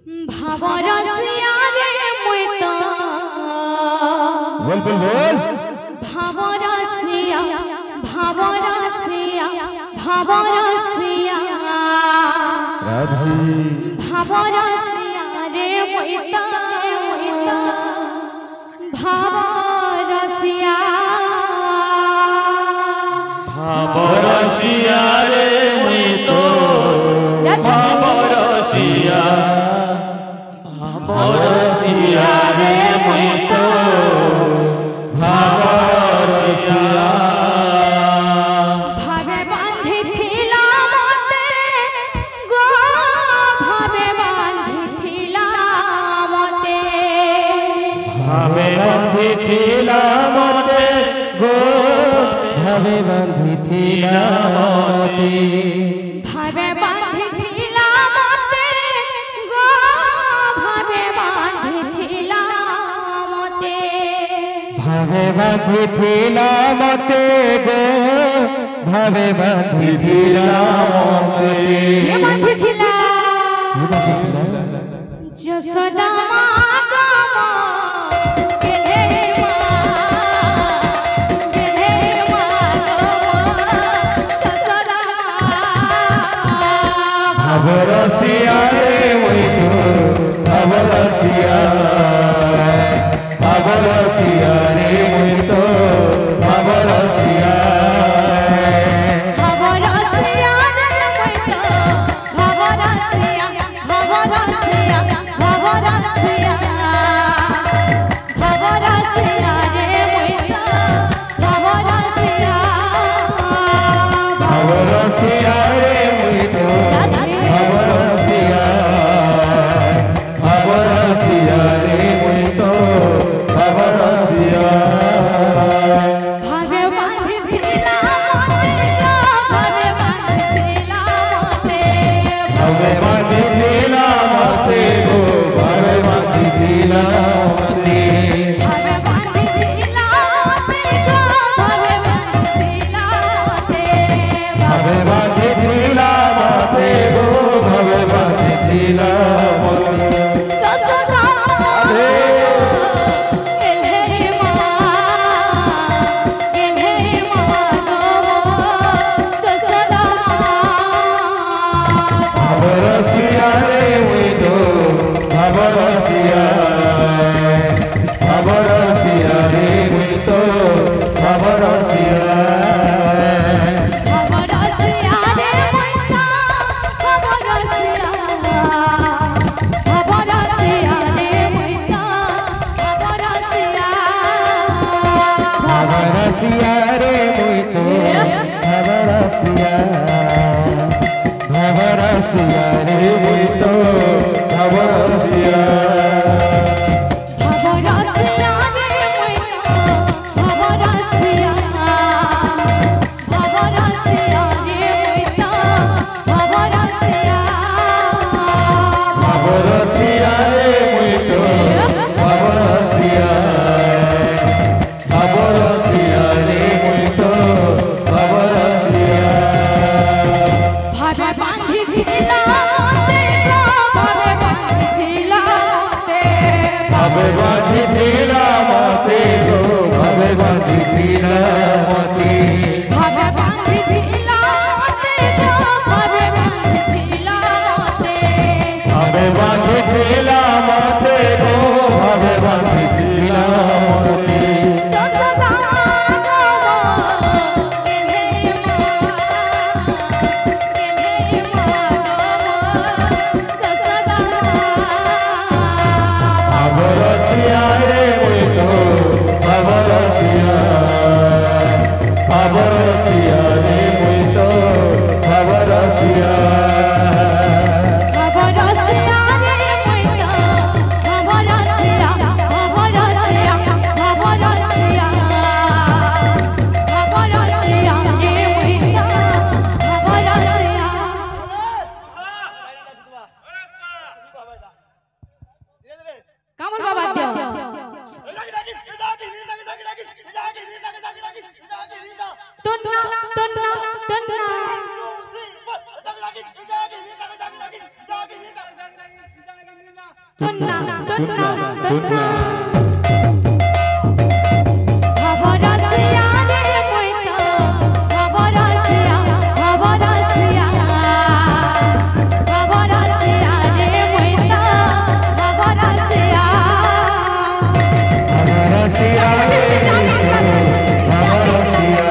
ভাবরসিয়া রে মই তো बोल बोल बोल ভাবরসিয়া ভাবরসিয়া ভাবরসিয়া राधे ভাবরসিয়া রে মই তো ভাবরসিয়া भावरसिया रे मैं तो भावरसिया भावरसिया रे मैं तो भावरसिया ভাবে বাঁধিছিলা মতে গো ভাবে বাঁধিছিলা মতে भावे बंधिथिला मते गो भावे बंधिथिला मते ভাবে বাঁধিছিলা মতে গো ভাবে বাঁধিছিলা মতে भावे बंधिथिला मते गो भावे बंधिथिला मते কে বাঁধিছিলা যশোদা মা গো গেলে মা যশোদা মা भावरसिया रे मैं तो भावरसिया भावरसिया रे मैं तो भावरसिया ভাবরসিয়া রে মই তো ভাবরসিয়া ভাবরসিয়া ভাবরসিয়া ভাবরসিয়া রে মই তো ভাবরসিয়া भावरसिया रे मैं तो भावरसिया भावरसिया रे मैं तो भावरसिया ভাবে বাঁধিছিলা মতে গো ভাবে বাঁধিছিলা মতে भावे बंधिथिला मते गो भावे बंधिथिला मते ভাবে বাঁধিছিলা মতে গো ভাবে বাঁধিছিলা মতে भावे बंधिथिला मते गो भावे बंधिथिला मते যশোদা राधे গেলে মা গো যশোদা भावरसिया रे मैं तो भावरसिया भावरसिया रे मैं तो भावरसिया ভাবরসিয়া রে মই তো ভাবরসিয়া ভাবরসিয়া রে মই তো ভাবরসিয়া भावरसिया रे मैं तो भावरसिया भावरसिया रे मैं तो भावरसिया ভাবরসিয়া রে মই তো ভাবরসিয়া ভাবরসিয়া রে মই তো ভাবরসিয়া भावरसिया रे मैं तो भावरसिया भावरसिया रे मैं तो भावरसिया Tunna, tunna, tunna. tunna. Bhavarasiya re moita, bhavarasiya, bhavarasiya. Bhavarasiya re moita, bhavarasiya. Bhavarasiya re moita, bhavarasiya.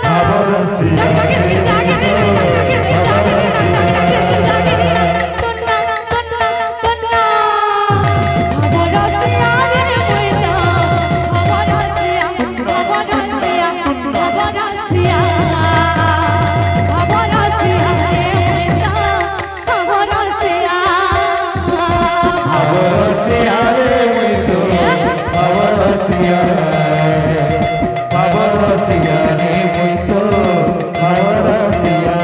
Bhavarasiya re moita, bhavarasiya. Bhavarasiya re moita, bhavarasiya. Bhavarasiya re moita, bhavarasiya, bhavarasiya. Bhavarasiya re moita, bhavarasiya. Bhavarasiya re moita, bhavarasiya. Bhavarasiya re moita, bhavarasiya.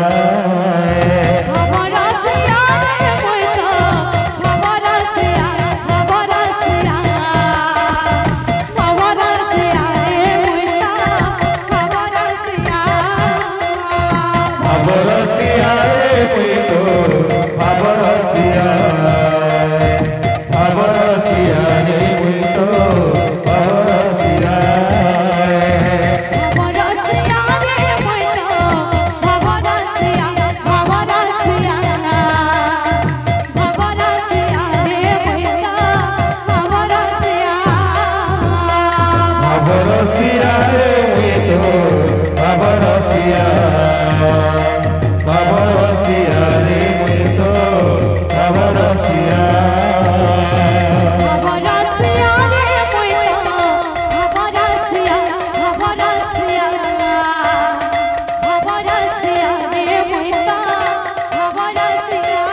Bhavarasiya re moita, bhavarasiya, bhavarasiya. Bhavarasiya re moita, bhavarasiya. Bhavarasiya re moita, bhavarasiya. Bhavarasiya re moita, bhavarasiya. Bhavarasiya re moita, bhavarasiya, bhavarasiya. Bhavarasiya re moita, bhavarasiya.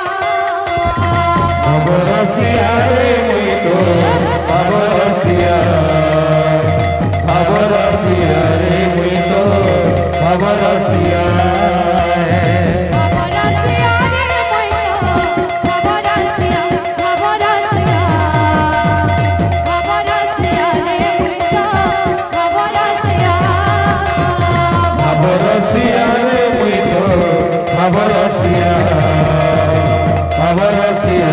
Bhavarasiya re moita, bhavarasiya. Bhavarasiya re moita, bhavarasiya. Bhavarasiya re moita, bhavarasiya, bhavarasiya. Bhavarasiya re moita, bhavarasiya. Bhavarasiya re moita, bhavarasiya. Bhavarasiya